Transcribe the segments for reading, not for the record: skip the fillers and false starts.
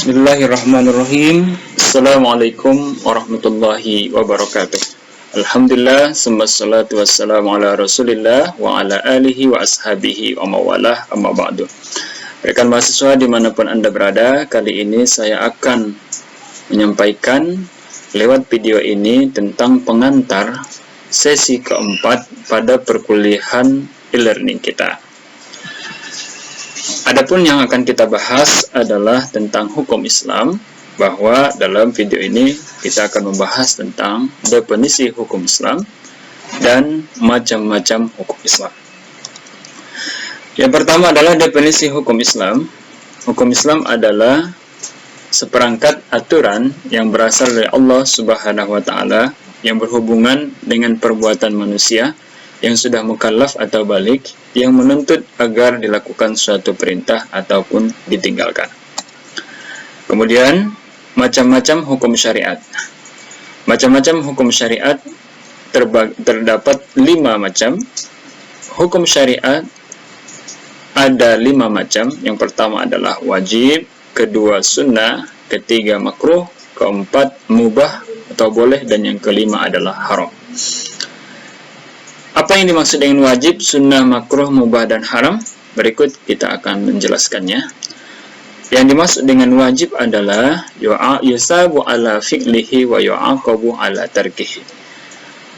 Bismillahirrahmanirrahim. Assalamualaikum warahmatullahi wabarakatuh. Alhamdulillah, salatu wassalamu ala rasulillah wa ala alihi wa ashabihi wa mawalah, amma ba'du. Rekan mahasiswa dimanapun Anda berada, kali ini saya akan menyampaikan lewat video ini tentang pengantar sesi keempat pada perkuliahan e-learning kita. Adapun yang akan kita bahas adalah tentang hukum Islam, bahwa dalam video ini kita akan membahas tentang definisi hukum Islam dan macam-macam hukum Islam. Yang pertama adalah definisi hukum Islam. Hukum Islam adalah seperangkat aturan yang berasal dari Allah Subhanahu wa Ta'ala yang berhubungan dengan perbuatan manusia yang sudah mukallaf atau balik, yang menuntut agar dilakukan suatu perintah ataupun ditinggalkan. Kemudian, macam-macam hukum syariat. Macam-macam hukum syariat terdapat 5 macam. Hukum syariat ada 5 macam. Yang pertama adalah wajib, kedua sunnah, ketiga makruh, keempat mubah atau boleh, dan yang kelima adalah haram. Apa yang dimaksud dengan wajib, sunnah, makruh, mubah, dan haram? Berikut kita akan menjelaskannya. Yang dimaksud dengan wajib adalah yusabu ala fi'lihi wa yu'aqabu ala tarkihi.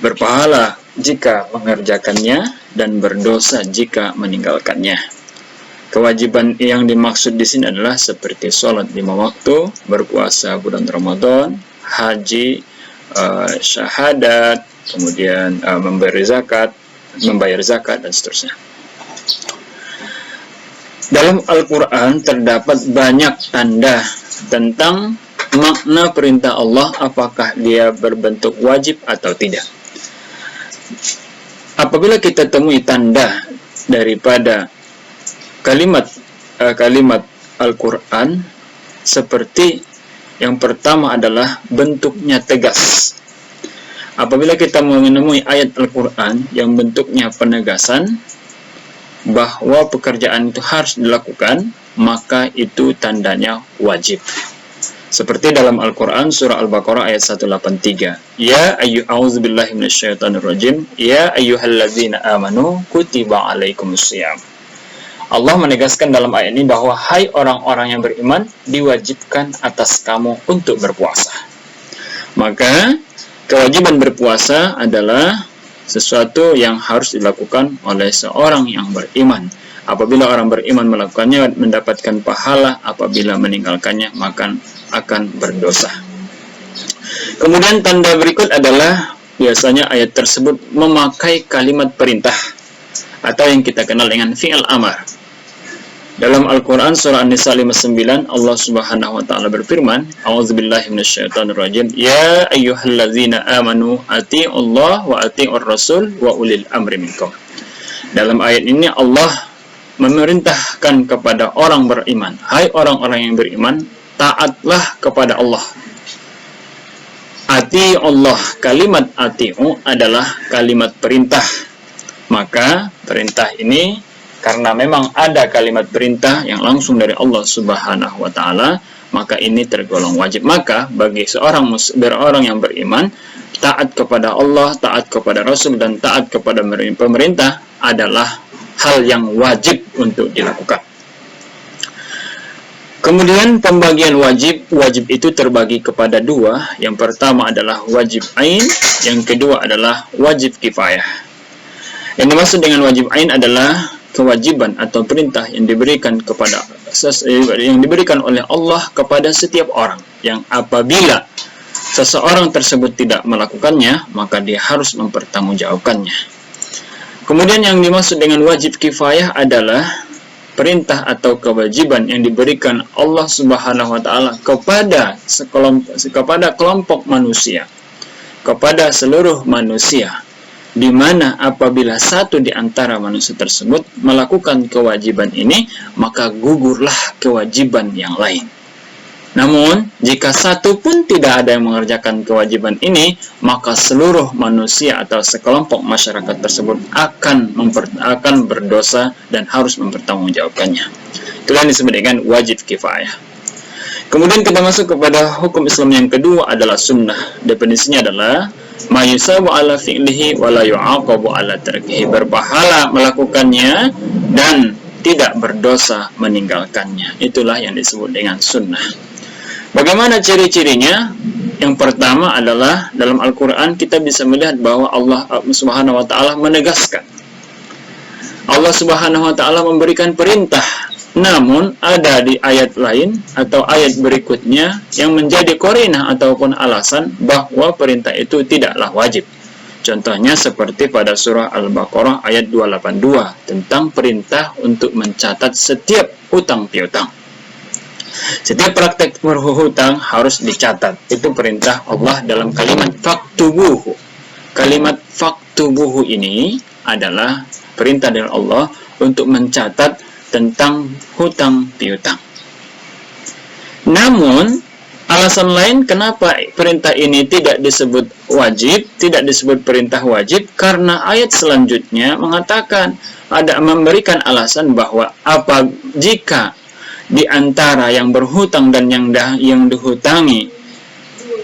Berpahala jika mengerjakannya dan berdosa jika meninggalkannya. Kewajiban yang dimaksud di sini adalah seperti sholat 5 waktu, berpuasa bulan Ramadan, haji, syahadat, kemudian membayar zakat, dan seterusnya. Dalam Al-Quran terdapat banyak tanda tentang makna perintah Allah, apakah dia berbentuk wajib atau tidak. Apabila kita temui tanda daripada kalimat Al-Quran, seperti yang pertama adalah bentuknya tegas. Apabila kita menemui ayat Al-Quran yang bentuknya penegasan bahwa pekerjaan itu harus dilakukan, maka itu tandanya wajib. Seperti dalam Al-Quran surah Al-Baqarah ayat 183. A'udzubillahi minasyaitonirrajim. Ya ayyuhalladzina amanu kutiba alaikumusiyam. Allah menegaskan dalam ayat ini bahwa hai orang-orang yang beriman, diwajibkan atas kamu untuk berpuasa. Maka kewajiban berpuasa adalah sesuatu yang harus dilakukan oleh seorang yang beriman. Apabila orang beriman melakukannya, mendapatkan pahala. Apabila meninggalkannya, maka akan berdosa. Kemudian tanda berikut adalah biasanya ayat tersebut memakai kalimat perintah atau yang kita kenal dengan fi'il amar. Dalam Al-Quran surah An-Nisa 59, Allah Subhanahu wa Ta'ala berfirman, A'udzubillahi minasyaitonirrajim. Ya ayyuhalladzina amanu ati'ullah wa ati'ur rasul wa ulil amri minkum. Dalam ayat ini Allah memerintahkan kepada orang beriman, hai orang-orang yang beriman, taatlah kepada Allah. Ati'ullah, kalimat ati'u adalah kalimat perintah. Maka perintah ini, karena memang ada kalimat perintah yang langsung dari Allah Subhanahu wa Ta'ala, maka ini tergolong wajib. Maka bagi seorang yang beriman, taat kepada Allah, taat kepada Rasul, dan taat kepada pemerintah adalah hal yang wajib untuk dilakukan. Kemudian pembagian wajib itu terbagi kepada 2. Yang pertama adalah wajib ain, yang kedua adalah wajib kifayah. Yang dimaksud dengan wajib ain adalah kewajiban atau perintah yang diberikan oleh Allah kepada setiap orang, yang apabila seseorang tersebut tidak melakukannya, maka dia harus mempertanggungjawabkannya. Kemudian yang dimaksud dengan wajib kifayah adalah perintah atau kewajiban yang diberikan Allah Subhanahu wa Ta'ala kepada kelompok manusia, kepada seluruh manusia, di mana apabila satu di antara manusia tersebut melakukan kewajiban ini, maka gugurlah kewajiban yang lain. Namun, jika satu pun tidak ada yang mengerjakan kewajiban ini, maka seluruh manusia atau sekelompok masyarakat tersebut akan berdosa dan harus mempertanggungjawabkannya. Itulah yang disebut dengan wajib kifayah. Kemudian kita masuk kepada hukum Islam yang kedua adalah sunnah. Definisinya adalah ma yusabu ala fi'lihi wa la yu'aqabu ala tarkihi, berpahala melakukannya dan tidak berdosa meninggalkannya. Itulah yang disebut dengan sunnah. Bagaimana ciri-cirinya? Yang pertama adalah dalam Al-Quran kita bisa melihat bahwa Allah Subhanahu wa ta'ala menegaskan. Allah Subhanahu wa ta'ala memberikan perintah, namun ada di ayat lain atau ayat berikutnya yang menjadi qarinah ataupun alasan bahwa perintah itu tidaklah wajib. Contohnya seperti pada surah Al-Baqarah ayat 282 tentang perintah untuk mencatat setiap hutang piutang. Setiap praktek berhutang harus dicatat. Itu perintah Allah dalam kalimat faktubuhu. Kalimat faktubuhu ini adalah perintah dari Allah untuk mencatat tentang hutang piutang. Namun, alasan lain kenapa perintah ini tidak disebut wajib, tidak disebut perintah wajib, karena ayat selanjutnya mengatakan, memberikan alasan bahwa jika di antara yang berhutang dan yang dihutangi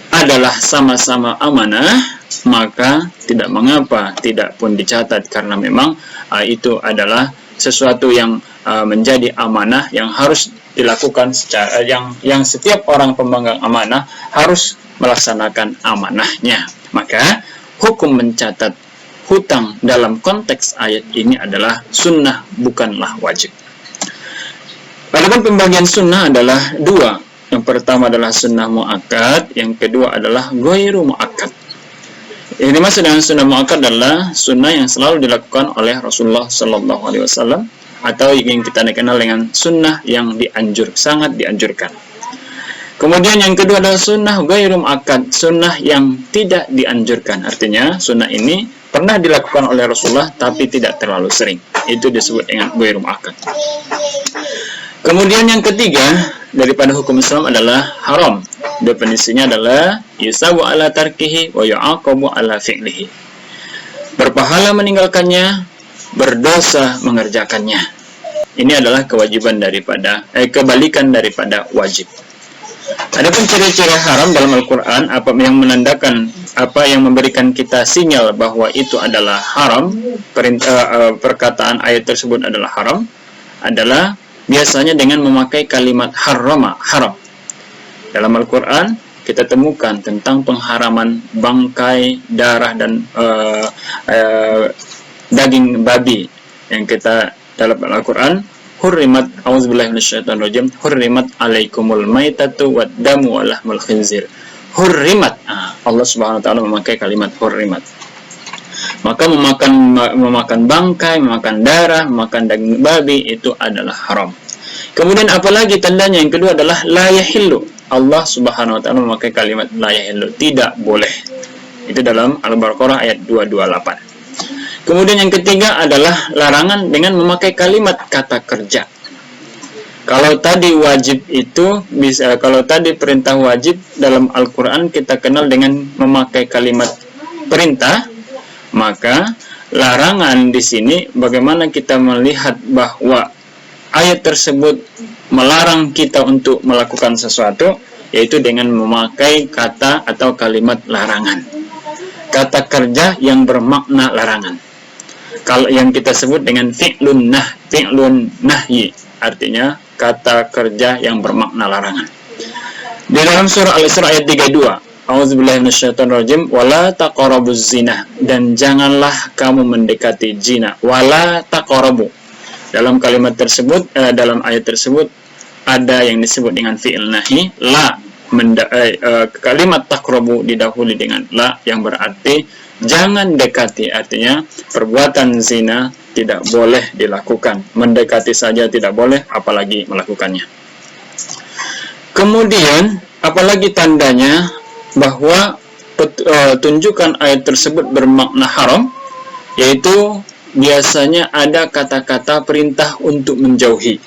adalah sama-sama amanah, maka tidak mengapa tidak pun dicatat, karena memang itu adalah sesuatu yang menjadi amanah yang harus dilakukan secara yang setiap orang pemegang amanah harus melaksanakan amanahnya. Maka hukum mencatat hutang dalam konteks ayat ini adalah sunnah, bukanlah wajib. Adapun pembagian sunnah adalah dua. Yang pertama adalah sunnah muakkad, yang kedua adalah ghairu muakkad. Yang dimaksud dengan sunnah muakkad adalah sunnah yang selalu dilakukan oleh Rasulullah Sallallahu Alaihi Wasallam, atau yang kita kenal dengan sunnah yang sangat dianjurkan. Kemudian yang kedua adalah sunnah ghairu muakkad, sunnah yang tidak dianjurkan. Artinya sunnah ini pernah dilakukan oleh Rasulullah tapi tidak terlalu sering. Itu disebut dengan ghairu muakkad. Kemudian yang ketiga daripada hukum Islam adalah haram. Definisinya adalah yusabu ala tarkihi wa yu'aqabu ala fi'lihi. Berpahala meninggalkannya, berdosa mengerjakannya. Ini adalah kewajiban daripada kebalikan daripada wajib. Adapun ciri-ciri haram dalam Al-Quran, apa yang menandakan, apa yang memberikan kita sinyal bahwa itu adalah haram, perkataan ayat tersebut adalah haram, adalah biasanya dengan memakai kalimat haram. Dalam Al-Quran kita temukan tentang pengharaman bangkai, darah, dan daging babi. Yang kita dalam Al-Quran, hurrimat, auzubillahi minasyaitonirrajim, hurrimat alaikumul maitatu wad damu wa lahmul khinzir. Hurrimat, Allah Subhanahu wa taala memakai kalimat hurrimat. Maka memakan bangkai, memakan darah, memakan daging babi itu adalah haram. Kemudian apalagi tandanya yang kedua adalah la yahillu. Allah Subhanahu wa taala memakai kalimat la yahillu, tidak boleh. Itu dalam Al-Baqarah ayat 228. Kemudian yang ketiga adalah larangan dengan memakai kalimat kata kerja. Kalau tadi wajib itu kalau tadi perintah wajib dalam Al-Qur'an kita kenal dengan memakai kalimat perintah, maka larangan di sini bagaimana kita melihat bahwa ayat tersebut melarang kita untuk melakukan sesuatu, yaitu dengan memakai kata atau kalimat larangan. Kata kerja yang bermakna larangan. Kalau yang kita sebut dengan fi'lun nahyi, artinya kata kerja yang bermakna larangan. Di dalam surah Al-Isra ayat 32, A'udzubillahi minasyaitonirrajim, wala taqrabuz zina, dan janganlah kamu mendekati zina. Wala taqrabu. Dalam kalimat tersebut, dalam ayat tersebut ada yang disebut dengan fi'il nahi, la, kalimat taqrabu didahului dengan la yang berarti jangan dekati, artinya perbuatan zina tidak boleh dilakukan. Mendekati saja tidak boleh, apalagi melakukannya. Kemudian, apalagi tandanya bahwa tunjukkan ayat tersebut bermakna haram, yaitu biasanya ada kata-kata perintah untuk menjauhi,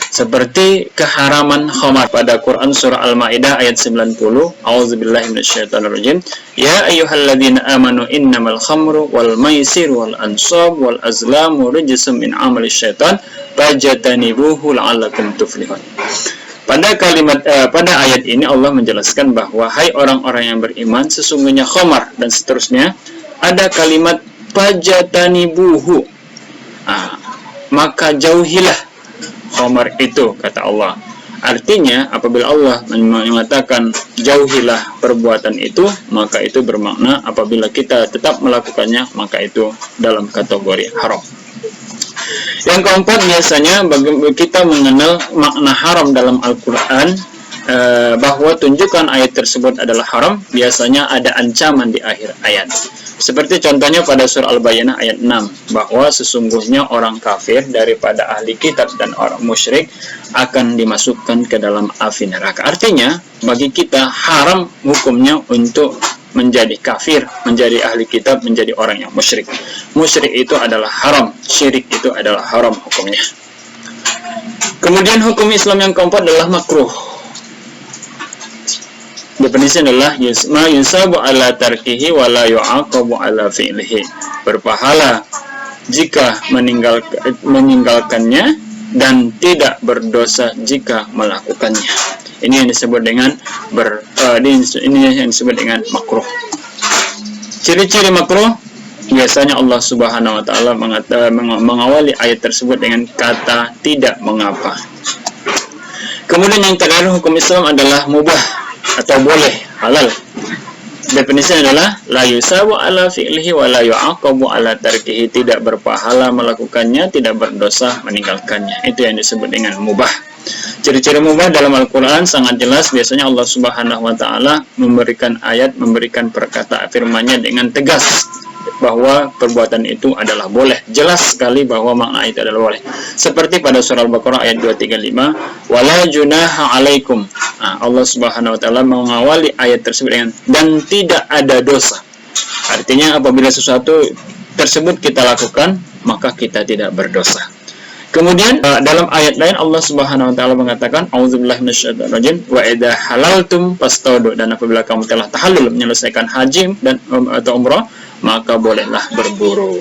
seperti keharaman khamar pada Quran surah Al-Maidah ayat 90, A'udzubillahi minasyaitonirrajim, ya ayyuhalladzina amanu innamal khamru wal maisir wal ansab wal azlamu rijsum min amali syaitan fajtanibuhu la'allakum tuflihun. Pada ayat ini Allah menjelaskan bahwa hai orang-orang yang beriman, sesungguhnya khamar dan seterusnya. Ada kalimat fajatanibuhu, maka jauhilah khamar itu, kata Allah. Artinya apabila Allah mengatakan jauhilah perbuatan itu, maka itu bermakna apabila kita tetap melakukannya, maka itu dalam kategori haram. Yang keempat, biasanya kita mengenal makna haram dalam Al-Quran, bahwa tunjukkan ayat tersebut adalah haram, biasanya ada ancaman di akhir ayat. Seperti contohnya pada surah Al-Bayyinah ayat 6, bahwa sesungguhnya orang kafir daripada ahli kitab dan orang musyrik akan dimasukkan ke dalam api neraka. Artinya, bagi kita haram hukumnya untuk menjadi kafir, menjadi ahli kitab, menjadi orang yang musyrik. Musyrik itu adalah haram, syirik itu adalah haram hukumnya. Kemudian hukum Islam yang keempat adalah makruh. Definisi adalah ma yusabu ala tarkihi wa la yu'aqabu ala fi'lihi. Berpahala jika meninggalkannya dan tidak berdosa jika melakukannya. Ini yang disebut dengan makruh. Ciri-ciri makruh, biasanya Allah Subhanahu wa taala mengawali ayat tersebut dengan kata tidak mengapa. Kemudian yang terakhir, hukum Islam adalah mubah atau boleh, halal. Definisinya adalah la yusabu ala fi'lihi wa la yu'aqabu ala tarkihi. Tidak berpahala melakukannya, tidak berdosa meninggalkannya. Itu yang disebut dengan mubah. Ciri-ciri mubah dalam Al-Quran sangat jelas. Biasanya Allah Subhanahu wa ta'ala memberikan ayat, memberikan perkataan firman-Nya dengan tegas bahwa perbuatan itu adalah boleh. Jelas sekali bahwa makna itu adalah boleh. Seperti pada surah Al-Baqarah ayat 235, wala junaha alaikum. Allah Subhanahu wa taala mengawali ayat tersebut dengan dan tidak ada dosa. Artinya apabila sesuatu tersebut kita lakukan, maka kita tidak berdosa. Kemudian dalam ayat lain Allah Subhanahu wa taala mengatakan auzubillahi minasyaitonir rajim wa idza halaltum fastaudu, dan apabila kamu telah tahallul menyelesaikan haji dan atau umrah, maka bolehlah berburu.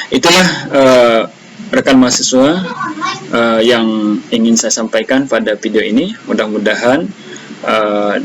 Itulah rekan mahasiswa yang ingin saya sampaikan pada video ini. Mudah-mudahan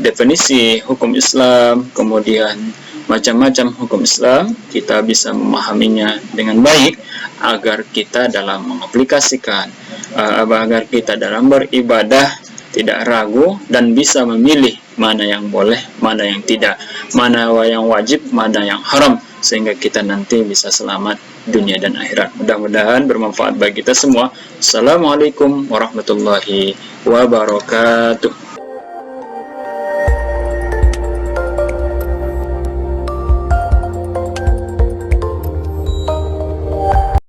definisi hukum Islam, kemudian macam-macam hukum Islam, kita bisa memahaminya dengan baik agar kita dalam mengaplikasikan, agar kita dalam beribadah tidak ragu dan bisa memilih mana yang boleh, mana yang tidak, mana yang wajib, mana yang haram, sehingga kita nanti bisa selamat dunia dan akhirat. Mudah-mudahan bermanfaat bagi kita semua. Assalamualaikum warahmatullahi wabarakatuh.